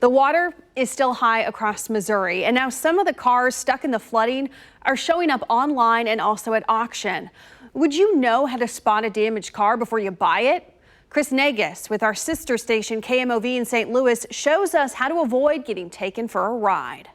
The water is still high across Missouri, and now some of the cars stuck in the flooding are showing up online and also at auction. Would you know how to spot a damaged car before you buy it? Chris Nagus with our sister station KMOV in St. Louis shows us how to avoid getting taken for a ride.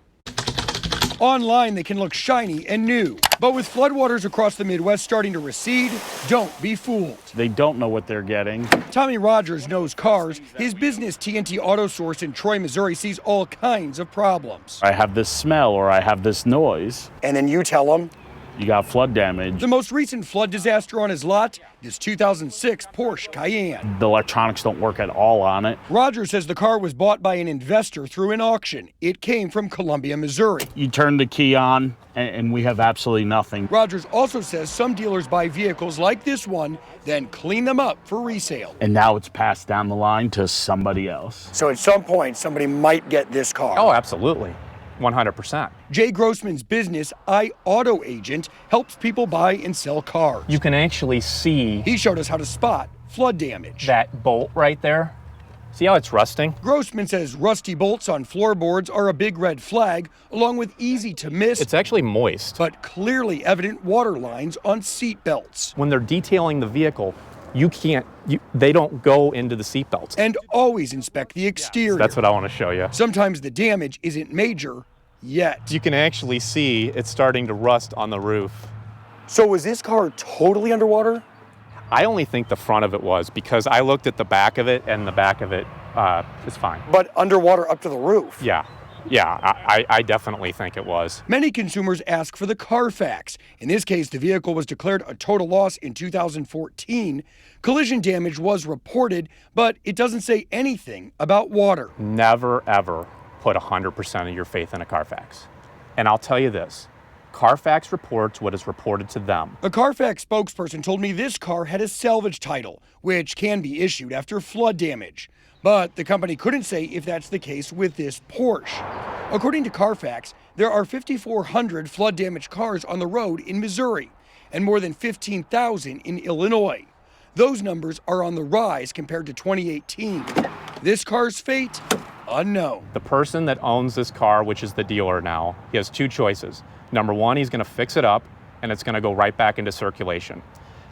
Online, they can look shiny and new, but with floodwaters across the Midwest starting to recede, don't be fooled. They don't know what they're getting. Tommy Rogers knows cars. His business, TNT Auto Source in Troy, Missouri, sees all kinds of problems. I have this smell or I have this noise. And then you tell him, you got flood damage. The most recent flood disaster on his lot, this 2006 Porsche Cayenne. The electronics don't work at all on it. Rogers says the car was bought by an investor through an auction. It came from Columbia, Missouri. You turn the key on and we have absolutely nothing. Rogers also says some dealers buy vehicles like this one, then clean them up for resale. And now it's passed down the line to somebody else. So at some point, somebody might get this car. Oh, absolutely. 100%. Jay Grossman's business, iAuto Agent, helps people buy and sell cars. You can actually see He showed us how to spot flood damage. that bolt right there. See how it's rusting? Grossman says rusty bolts on floorboards are a big red flag, along with easy to miss, It's actually moist. but clearly evident water lines on seat belts. When they're detailing the vehicle, they don't go into the seat belts. And always inspect the exterior. That's what I want to show you. Sometimes the damage isn't major yet. You can actually see it's starting to rust on the roof. So was this car totally underwater? I only think the front of it was, because I looked at the back of it and the back of it is fine. But underwater up to the roof? Yeah, I definitely think it was. Many consumers ask for the Carfax. In this case, the vehicle was declared a total loss in 2014. Collision damage was reported, but it doesn't say anything about water. Never, ever put 100% of your faith in a Carfax. And I'll tell you this, Carfax reports what is reported to them. A Carfax spokesperson told me this car had a salvage title, which can be issued after flood damage. But the company couldn't say if that's the case with this Porsche. According to Carfax, there are 5,400 flood-damaged cars on the road in Missouri and more than 15,000 in Illinois. Those numbers are on the rise compared to 2018. This car's fate, unknown. The person that owns this car, which is the dealer now, he has two choices. Number one, he's going to fix it up and it's going to go right back into circulation.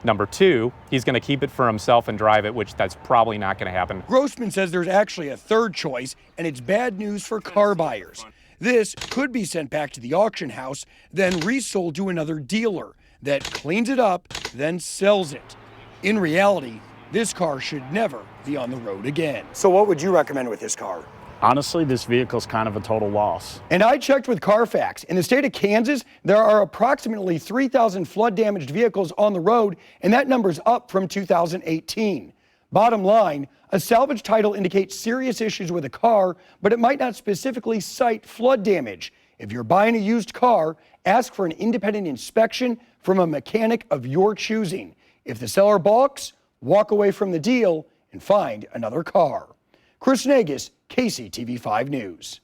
Number two, he's going to keep it for himself and drive it, which that's probably not going to happen. Grossman says there's actually a third choice, and it's bad news for car buyers. This could be sent back to the auction house, then resold to another dealer that cleans it up, then sells it. In reality, this car should never be on the road again. So what would you recommend with this car? Honestly, this vehicle's kind of a total loss. And I checked with Carfax. In the state of Kansas, there are approximately 3,000 flood-damaged vehicles on the road, and that number's up from 2018. Bottom line, a salvage title indicates serious issues with a car, but it might not specifically cite flood damage. If you're buying a used car, ask for an independent inspection from a mechanic of your choosing. If the seller balks, walk away from the deal and find another car. Chris Nagus, KCTV5 News.